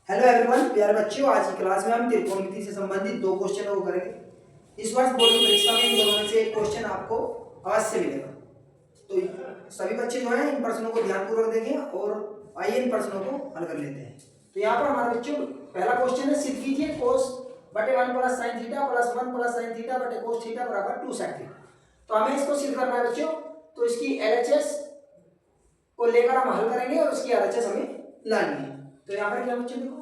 Hello everyone, प्यारे बच्चों, आज की क्लास में हम त्रिकोणमिति से संबंधित दो क्वेश्चनों को करेंगे। इस वर्ष बोर्ड की परीक्षा में इन दोनों में से एक क्वेश्चन आपको अवश्य मिलेगा। तो सभी बच्चे जो हैं इन प्रश्नों को ध्यानपूर्वक देखें और आइए इन प्रश्नों को हल कर लेते हैं। तो यहाँ पर हमारे बच्चों पहला क्वेश्चन है, सिद्ध कीजिए कोस बटे 1 plus sine theta plus 1 plus sine theta बटे कोस थीटा बराबर 2 साइन थीटा। तो हमें इसको सिद्ध करना है बच्चों। तो इसकी LHS को लेकर हम हल करेंगे और उसकी RHS हमें लानी है। तो यहाँ पर क्या बच्चों देखो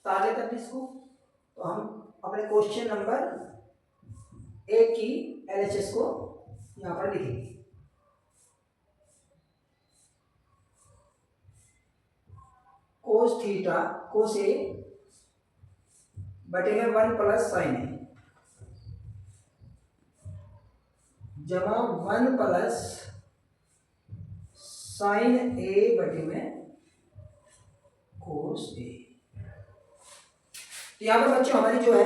ताले तक इसको, तो हम अपने क्वेश्चन नंबर 1 की LHS को यहाँ पर लिखेंगे। कोस थीटा कोस ए बटे में 1 प्लस साइन ए जमा 1 प्लस साइन ए बटे में कोस ए। तो यहाँ पर बच्चों हमारी जो है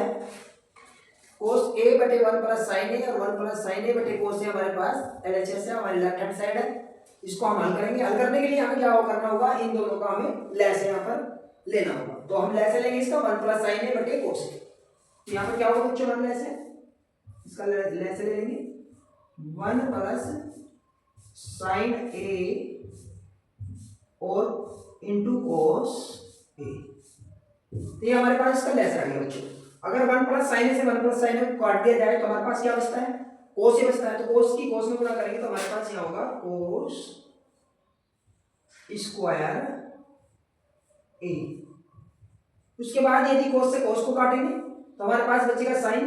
कोस ए बटे 1 प्लस साइन ए और 1 प्लस साइन ए बटे कोस ए हमारे पास LHS है, हमारी लेफ्ट हैंड साइड है। इसको हम हल करेंगे। हल करने के लिए हमें क्या करना होगा, इन दोनों का हमें लेस यहाँ पर लेना होगा। तो हम लेस लेंगे इसका 1 प्लस साइन ए बटे कोस ए। तो यहाँ पर क्या होगा बच्चों, हम लेस है इसका लेस ले लेंगे 1 प्लस साइन ए और इंटू कोस ए। तो ये हमारे पास इसका लेस आ गया बच्चों। अगर 1 प्लस साइन ए से 1 प्लस साइन ए को काट दिया जाए तो हमारे पास क्या बचता है, कोस ए बचता है। तो कोस की कोस में गुणा करेंगे तो हमारे पास यहाँ होगा कोस स्क्वायर ए। उसके बाद यदि कोस से कोस को काटेंगे तो हमारे पास बचेगा साइन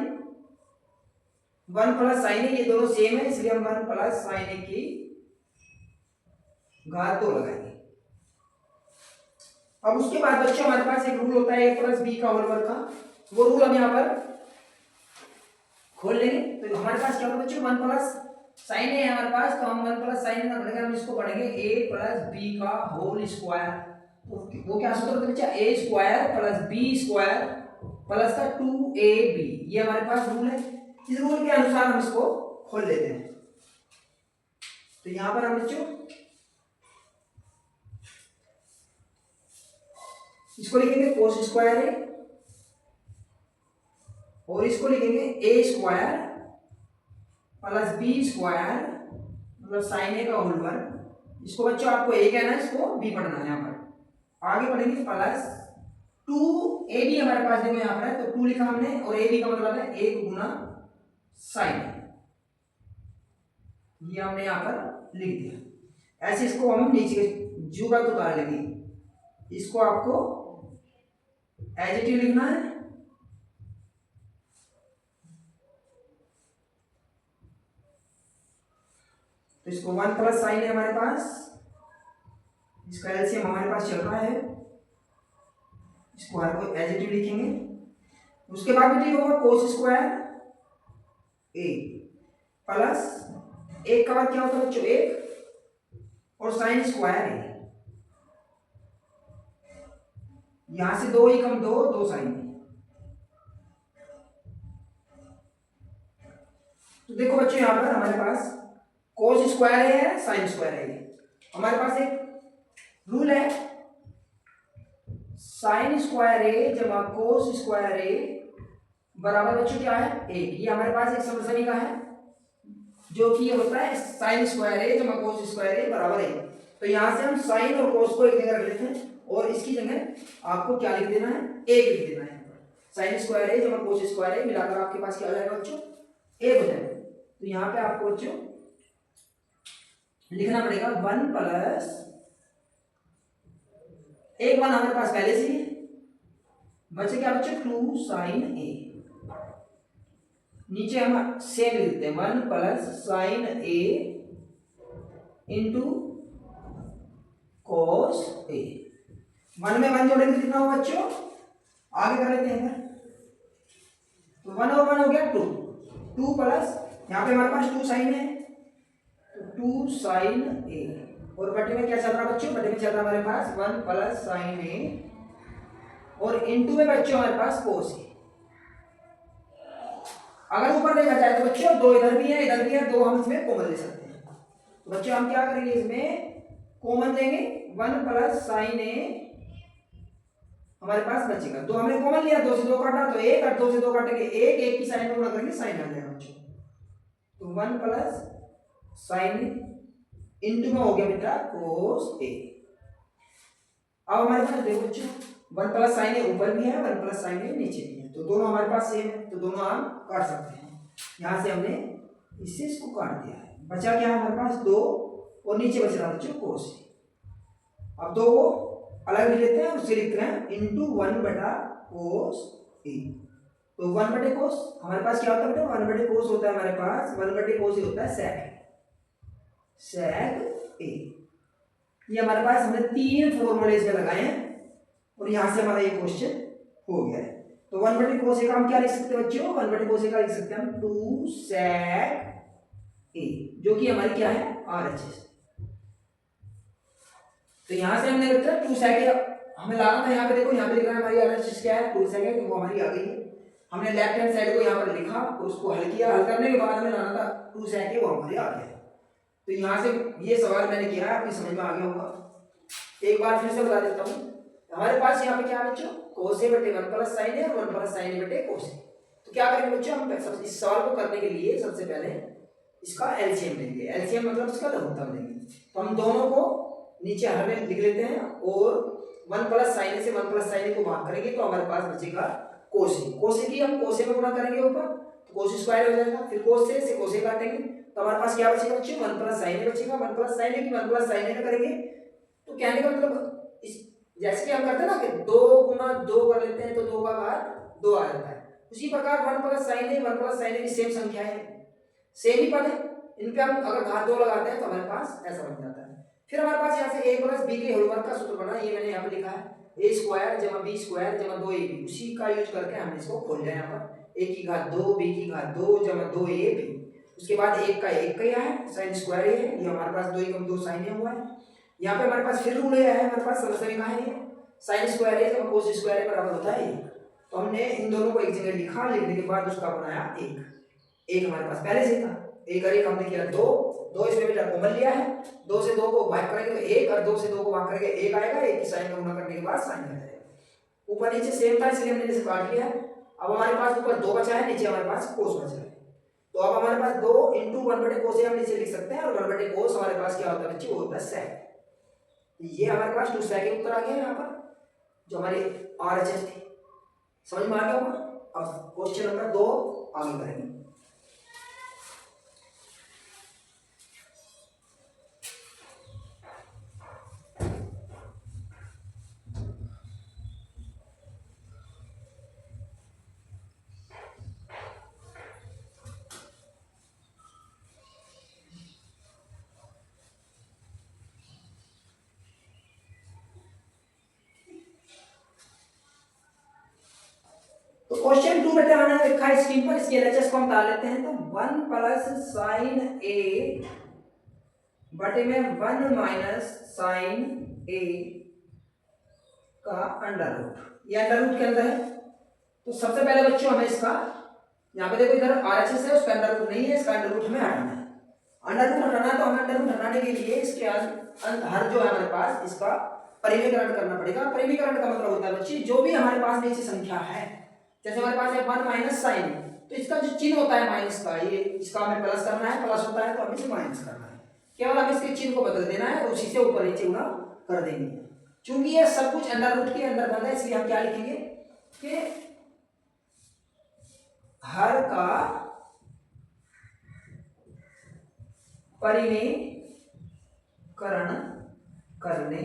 1 प्लस साइन ए। ये दोनों सेम है इसलिए हम 1 प्लस साइन ए की घात 2 लगाएंगे। अब उसके बाद बच्चों हमारे पास एक रूल होता है a प्लस बी का होल वर्ग का, वो रूल हम यहाँ पर खोल लेंगे। तो हमारे पास क्या होगा बच्चों, 1 प्लस साइन ए है हमारे पास, तो हम 1 प्लस साइन ना पढ़ेंगे, हम इसको पढ़ेंगे a प्लस बी का होल स्क्वायर। तो वो क्या सूत्र होता है बच्चा, a square plus b square plus का 2ab। ये हमारे पास रूल है। इस रूल के अनुसार हम इसको खोल लेते हैं। तो यहाँ पर हम बच्चों इसको लिखेंगे कोस स्क्वायर ए और इसको लिखेंगे ए स्क्वायर प्लस बी स्क्वायर मतलब साइन ए का होल वर्ग। इसको बच्चों आपको ए कहना है, इसको बी पढ़ना है। यहाँ पर आगे पढ़ेंगे प्लस 2ab हमारे पास देखो यहाँ पर है, तो 2 लिखा हमने और ab का मतलब है 1 गुना साइन। ये हमने यहाँ पर लिख दिया। ऐसे इसको हम नीचे जू का तो उतार लेंगे। इसको आपको एज इट इज लिखना है। तो इसको 1 प्लस साइन है हमारे पास, इसका एलसीएम हमारे पास चल रहा है, इसको हर को एज इट इज लिखेंगे। उसके बाद बेटी होगा कोस स्क्वायर ए प्लस एक का बाद क्या होता है बच्चों 1 और साइन स्क्वायर ए। यहां से 2 ही कम 2 साइन। तो देखो बच्चों यहां पर हमारे पास कोस स्क्वायर है साइन स्क्वायर है। हमारे पास एक रूल है साइन स्क्वायर ए जमा कोस स्क्वायर ए बराबर बच्चों क्या है 1। ये हमारे पास एक समसनी का है जो कि ये होता है साइन स्क्वायर ए जमा कोस स्क्वायर ए बराबर 1। तो यहां से हम साइन और कोस को एक जगह रख लेते हैं और इसकी जगह आपको क्या लिख देना है, 1 लिख देना है। साइन स्क्वायर ए जमा कोस स्क्वायर ए मिलाकर आपके पास क्या आ जाएगा बच्चों 1 हो जाएगा। तो यहाँ पे आपको बच्चों लिखना पड़ेगा 1 प्लस 1 1 हमारे पास पहले से ही बचे क्या बच्चों 2 साइन ए। नीचे हम सेम लिख देते हैं 1 प्लस साइन ए इंटू कोस ए। 1 में 1 जोड़ेंगे कितना होगा बच्चों, आगे कर लेते हैं। तो 1 और 1 हो गया 2 प्लस यहाँ पे हमारे पास 2 साइन है, तो 2 साइन ए और बटे में क्या चल रहा है बच्चों, बटे में चल रहा है हमारे पास 1 प्लस साइन ए और इनटू में बच्चों हमारे पास कोस ए। अगर ऊपर देखा जाए तो बच्चों 2 इधर भी है इधर भी है, 2 हम इसमें कॉमन ले सकते हैं। तो बच्चों हम क्या करेंगे, इसमें कॉमन लेंगे 1 प्लस साइन ए हमारे पास बचेगा। दो हमने कॉमन लिया, 2 से 2 काटा तो 1 और 2 से 2 काटेंगे 1, 1 की साइन में गुणा करेंगे साइन आ जाएगा बच्चों। तो 1 प्लस साइन इंटू में हो गया बेटा कोस ए। अब हमारे पास देखो बच्चों 1 प्लस साइन ए ऊपर भी है, 1 प्लस साइन ए नीचे भी है, तो दोनों हमारे पास सेम है, तो दोनों हम काट सकते हैं। यहाँ से हमने इससे इसको काट दिया है, बचा क्या है हमारे पास 2 और नीचे बच रहा बच्चों कोस ए। अब 2 को अलग भी लेते हैं, उससे लिखते हैं इंटू 1 बटा कोस ए। तो 1 बटे कोस हमारे पास क्या होता है बेटा, 1 बटे कोस होता है हमारे पास 1 बटे कोस होता है सेक ए। ये हमारे पास हमने 3 फॉर्मूले इसमें लगाए हैं और यहाँ से हमारा ये क्वेश्चन हो गया है। तो 1 बटे कोस ए का हम क्या लिख सकते हैं बच्चों, 1 बटे कोस ए का लिख सकते हैं हम 2 सेक ए, जो कि हमारी क्या है RHS। तो यहाँ से हमने लिखा 2 सेक ए हमें लाना था, यहाँ पे देखो यहाँ पे लिख रहा है हमारी RHS क्या है 2 सेक ए, तो वो हमारी आ गई है। हमने लेफ्ट हैंड साइड को यहाँ पर लिखा, उसको हल किया, हल करने के बाद हमें लाना था 2 सेक ए, वो हमारे आ गया। तो यहाँ से ये सवाल मैंने किया है, आपकी समझ में आ गया होगा। एक बार फिर से बता देता हूँ, हमारे पास यहाँ पे क्या है बच्चों कोस ए बटे 1 प्लस साइन ए और 1 प्लस साइन ए बटे कोस ए। तो क्या करेंगे बच्चों, हम इस सवाल को करने के लिए सबसे पहले इसका एलसीएम लेंगे, एलसीएम मतलब इसका लघुत्तम लेंगे। तो हम दोनों को नीचे हर में लिख लेते हैं और 1 प्लस साइन ए से 1 प्लस साइन ए को भाग करेंगे तो हमारे पास बचेगा कोस ए। कोस ए की हम कोस ए में गुणा करेंगे ऊपर, तो कोस स्क्वायर हो जाएगा, फिर कोस ए से कोस ए काटेंगे तो हमारे पास क्या बचेगा बच्चों 1 प्लस साइन ए बचेगा। 1 प्लस साइन ए की 1 प्लस साइन ए में करेंगे तो कहने का मतलब इस जैसे कि हम करते हैं ना कि 2 गुना 2 कर लेते हैं तो 2 का घात 2 आ जाता है, उसी प्रकार 1 प्लस साइन ए 1 प्लस साइन ए की सेम संख्या है, सेम ही पद है, इन पे हम अगर घात 2 लगाते हैं तो हमारे पास ऐसा बन जाता है। फिर हमारे पास यहाँ से a प्लस b के होल वर्ग का सूत्र बना, ये मैंने यहाँ पे लिखा है a स्क्वायर जमा b स्क्वायर जमा 2ab, उसी का यूज करके हमने इसको खोल लिया यहाँ पर a की घात 2 b की घात 2 जमा 2ab, उसके बाद 1 का 1 का है साइन स्क्वायर है, ये हमारे पास 2 एकम 2 साइन हुआ है। यहाँ पे हमारे पास फिर रूल है, हमारे पास सरसरी का है साइन स्क्वायर है जब कोस स्क्वायर है बराबर होता है 1, तो हमने इन दोनों को एक जगह लिखा, लिखने के बाद उसका बनाया 1 हमारे पास पहले से था, 1 और 1 हमने किया 2 इसमें बेटा कॉमन लिया है, 2 से 2 को भाग करेंगे तो 1 और 2 से 2 को भाग करेंगे 1 आएगा, 1 की साइन में गुणा करने के बाद साइन आ जाएगा। ऊपर नीचे सेम था इसलिए हमने इसे काट लिया है। अब हमारे पास ऊपर 2 बचा है, नीचे हमारे पास कोस बचा है, तो अब हमारे पास 2 इंटू 1 बटे कोस हम नीचे लिख सकते हैं और 1 बटे कोस हमारे पास क्या होता है बच्चे वो होता है सेक। ये हमारे पास 2 सेक उत्तर आ गया यहाँ पर जो हमारी RHS थी, समझ में आ गया होगा। अब क्वेश्चन नंबर 2 आगे करेंगे। क्वेश्चन 2 बेटा मैंने लिखा है स्क्रीन पर, इसके एलएचएस को हम डाल लेते हैं। तो 1 प्लस साइन ए बटे में 1 माइनस साइन ए का अंडर रूट, ये अंडर रूट के अंदर है। तो सबसे पहले बच्चों हमें इसका यहाँ पे देखो इधर RHS है, उसका अंडर रूट नहीं है, इसका अंडर रूट हमें हटाना है। अंडर रूट हटाना है तो हमें अंडर रूट हटाने के लिए इसके हर जो है हमारे पास इसका परिमीकरण करना पड़ेगा। परिमीकरण का मतलब होता है बच्चे जो भी हमारे पास नीचे संख्या है, जैसे हमारे पास है 1 माइनस साइन, तो इसका जो चिन्ह होता है माइनस का, ये इसका हमें प्लस करना है, प्लस होता है तो हमें इसे माइनस करना है, केवल हमें इसके चिन्ह को बदल देना है और उसी से ऊपर नीचे गुणा कर देंगे। चूंकि ये सब कुछ अंडर रूट के अंदर बंद है इसलिए हम क्या लिखेंगे कि हर का परिमीकरण करने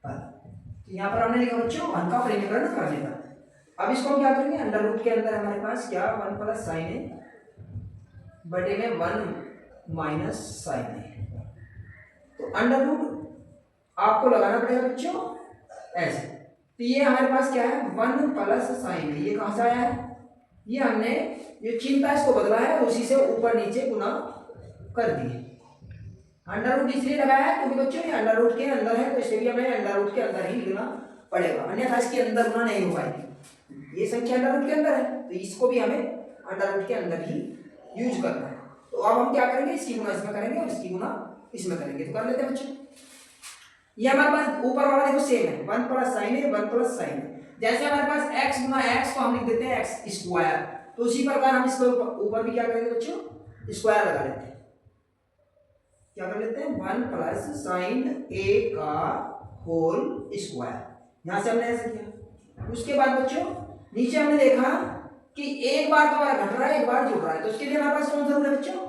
पर, यहाँ पर हमने लिखा बच्चों 1 का परिमीकरण करने पर। अब इसको हम क्या करेंगे, अंडर रूट के अंदर हमारे पास क्या 1 प्लस साइन ए बटे में 1 माइनस साइन ए, तो अंडर रूट आपको लगाना पड़ेगा बच्चों ऐसे। तो ये हमारे पास क्या है 1 प्लस साइन ए, ये कहाँ से आया है, ये हमने ये चिन्ह था इसको बदला है, उसी से ऊपर नीचे गुना कर दिए। अंडर रूट इसलिए लगाया है क्योंकि बच्चों ये अंडर रूट के अंदर है, तो इसे भी हमें अंडर रूट के अंदर ही लिखना पड़ेगा, अन्यथा इसके अंदर गुना नहीं हो पाएगी। ये संख्या अंडर रूट के अंदर है तो इसको भी हमें अंडर रूट के अंदर ही यूज करना है। तो अब हम क्या करेंगे, इसकी गुना इसमें करेंगे और इसकी गुना इसमें करेंगे, तो कर लेते हैं बच्चों। ये हमारे पास ऊपर वाला देखो सेम है 1 प्लस साइन ए 1 प्लस साइन ए, जैसे हमारे पास x गुना x तो हम लिख देते हैं x स्क्वायर, तो उसी प्रकार हम इसको ऊपर भी क्या करेंगे बच्चों, स्क्वायर लगा लेते हैं। क्या कर लेते हैं, 1 प्लस साइन a का होल स्क्वायर, यहां से हमने ऐसे किया। उसके बाद बच्चों नीचे हमने देखा कि एक बार तो हमारा घट रहा है, एक बार जुड़ रहा है, तो उसके लिए हमारे पास कौन सा रूल है बच्चों,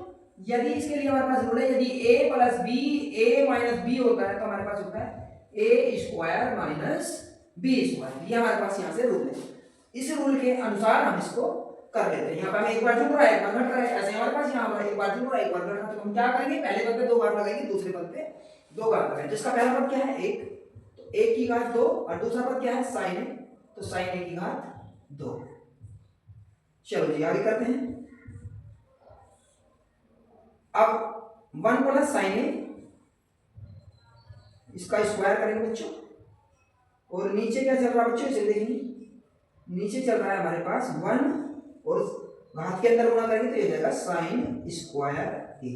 यदि इसके लिए हमारे पास रूल है, यदि a plus b a minus b होता है तो हमारे पास होता है a square minus b square, ये हमारे पास यहाँ से रूल है। इस रूल के अनुसार हम इसको कर लेते हैं। यहाँ पे हमें एक बार जुड़ रहा है, एक बार घट रहा है, ऐसे हमारे पास यहाँ पर एक बार जुड़ रहा है, एक बार घट रहा है, तो हम क्या करेंगे, पहले पद पे 2 बार लगाएंगे, दूसरे पद पे 2 बार लगाएंगे। जिसका पहला पद क्या है 1, तो 1 की घात 2, और दूसरा पद क्या है साइन a, तो साइन a की घात 2। चलो जी आगे करते हैं। अब 1 प्लस साइन a, इसका स्क्वायर करेंगे बच्चों, और नीचे क्या चल रहा है बच्चों, इसे देखेंगे, नीचे चल रहा है हमारे पास 1 और घात के अंदर गुणा करेंगे तो ये जाएगा साइन स्क्वायर a,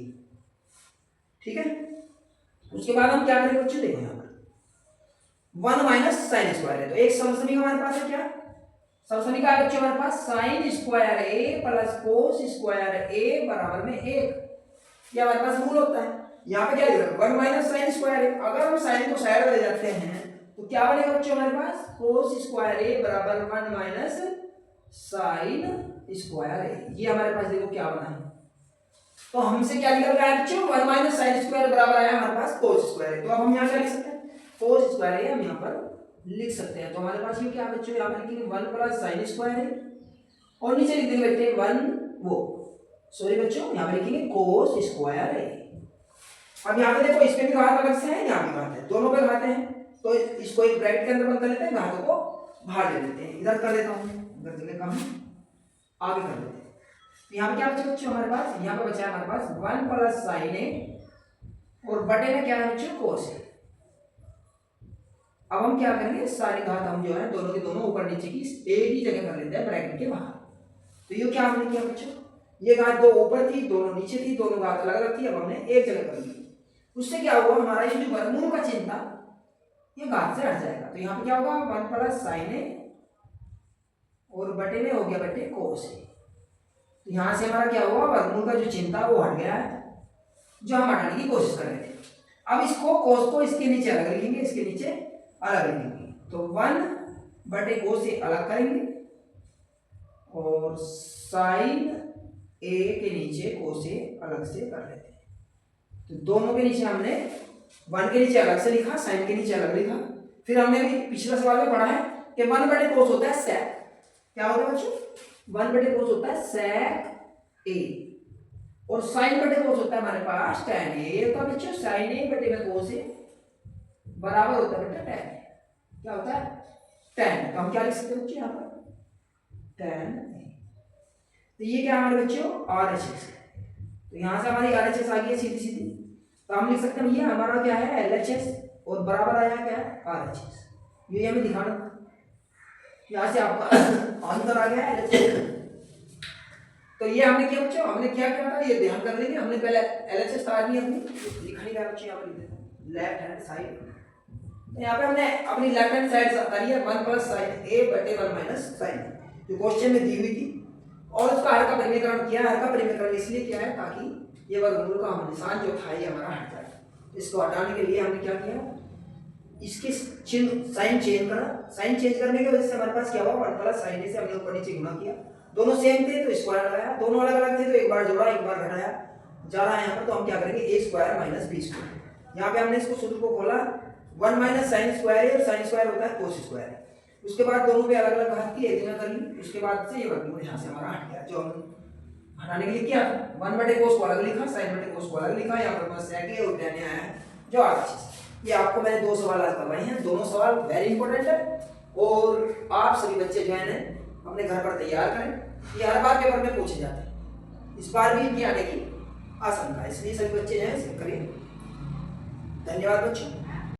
ठीक है। उसके बाद हम क्या करेंगे बच्चों, देखो यहाँ पर 1 माइनस साइन स्क्वायर है, तो एक समसमीका हमारे पास है, क्या समसमीका है बच्चों हमारे पास, sine square a plus cos square a बराबर में 1, ये हमारे पास रूल होता है। यहाँ पे क्या लिखा है 1 माइनस साइन स्क्वायर a, अगर हम साइन को साइड ले जाते हैं तो क्या बनेगा बच्चों हमारे पास, कोस स्क्वायर a बराबर 1 माइनस साइन स्क्वायर a, ये हमारे पास देखो क्या बना है, तो हमसे क्या निकल रहा है बच्चों, 1 माइनस साइन स्क्वायर बराबर आया हमारे पास कोस स्क्वायर a, तो अब हम यहाँ क्या लिख सकते हैं, कोस स्क्वायर a हम यहाँ पर लिख सकते हैं। तो हमारे पास ये क्या बच्चों, यहाँ पर लिखेंगे 1 प्लस साइन स्क्वायर a, और नीचे लिख देंगे बेटे 1 बच्चों यहाँ पे लिखेंगे कोस स्क्वायर a। अब यहाँ पे देखो इसमें भी घात अलग से है, यहाँ भी घात है, दोनों पे घात है, तो इसको एक ब्रैकेट के अंदर बंद कर लेते हैं, घातों को बाहर ले लेते हैं, इधर कर देता हूँ, इधर जगह कम है, आगे कर लेते हैं। तो यहाँ पे क्या बचा बच्चों हमारे पास, यहाँ पे बचा है हमारे पास 1 प्लस साइन a, और बटे में क्या है बच्चों कोस a। अब हम क्या करेंगे, सारी घात हम जो है दोनों के दोनों ऊपर नीचे की एक ही जगह कर लेते हैं ब्रैकेट के बाहर। तो ये क्या हमने किया बच्चों, ये घात दो ऊपर थी, दोनों नीचे थी, दोनों घात अलग अलग थी, अब हमने एक जगह कर ली। उससे क्या हुआ, हमारा ये जो वर्गमूल का चिन्ह था ये घात से हट जाएगा, तो यहाँ पे क्या होगा 1 प्लस साइन a और बटे में हो गया बटे कोस a। तो यहाँ से हमारा क्या हुआ, वर्गमूल का जो चिन्ह था वो हट गया है, जो हम हटाने की कोशिश कर रहे थे। अब इसको कोस को इसके नीचे अलग लिखेंगे, इसके नीचे अलग लिखेंगे, तो 1 बटे कोस a अलग करेंगे, और साइन a के नीचे कोस a अलग से कर लेते हैं। तो दोनों के नीचे हमने 1 के नीचे अलग से लिखा, साइन के नीचे अलग लिखा। फिर हमने भी पिछला सवाल में पढ़ा है कि 1 बटे कोस होता है सेक, क्या होता है बच्चों, 1 बटे कोस होता है सेक a, और साइन बटे कोस होता है हमारे पास tan a। ये होता है बच्चों साइन a बटे में कोस a बराबर होता है बेटा tan a, क्या होता है tan, तो हम क्या लिख सकते हैं बच्चों यहाँ पर tan a। तो ये क्या हमारे बच्चों RHS, तो यहाँ से हमारी RHS आ गई है सीधी सीधी, तो हम लिख सकते हैं ये हमारा क्या है LHS, और बराबर आया क्या है RHS, ये हमें दिखाना, यहाँ से आपका आंसर आ गया है LHS। तो ये हमने किया बच्चों, हमने क्या किया था ये ध्यान कर लेंगे, हमने पहले LHS तारनी अपनी लिखा नहीं था बच्चों, यहाँ पर लेफ्ट हैंड साइड, तो यहाँ पे हमने अपनी लेफ्ट हैंड साइड तारी है 1 प्लस साइन a बटे 1 माइनस साइन, जो क्वेश्चन में दी हुई थी, और उसका हर का परिमेयकरण किया। हर का परिमेयकरण इसलिए किया है ताकि ये वर्गमूल का निशान जो था ये हमारा हट जाए। इसको हटाने के लिए हमने क्या किया, इसके चिन्ह साइन चेंज करा, साइन चेंज करने की वजह से हमारे पास क्या हुआ 1 प्लस साइन a से हमने ऊपर नीचे गुणा किया, दोनों सेम थे तो स्क्वायर लगाया, दोनों अलग अलग थे तो एक बार जोड़ा एक बार घटाया जा रहा है यहाँ पर, तो हम क्या करेंगे a square minus b square. यहाँ पे हमने इसको सूत्र को खोला, 1 माइनस साइन स्क्वायर और साइन स्क्वायर होता है कोस स्क्वायर। उसके बाद दोनों पे अलग अलग घात की एक गुना कर ली, उसके बाद से ये वर्गमूल यहाँ से हमारा हट गया, जो हम हटाने के लिए किया 1 बटे कोस को अलग लिखा, साइन बटे कोस को अलग लिखा, यहाँ पर बस सेक और tan आया है जो RHS। ये आपको मैंने 2 सवाल आज करवाए हैं, दोनों सवाल वेरी इंपॉर्टेंट है, और आप सभी बच्चे जो है अपने घर पर तैयार करें, ये हर बार पेपर में पूछे जाते हैं, इस बार भी इनकी आने की आशंका है, इसलिए सभी बच्चे जो है करिए। धन्यवाद बच्चों।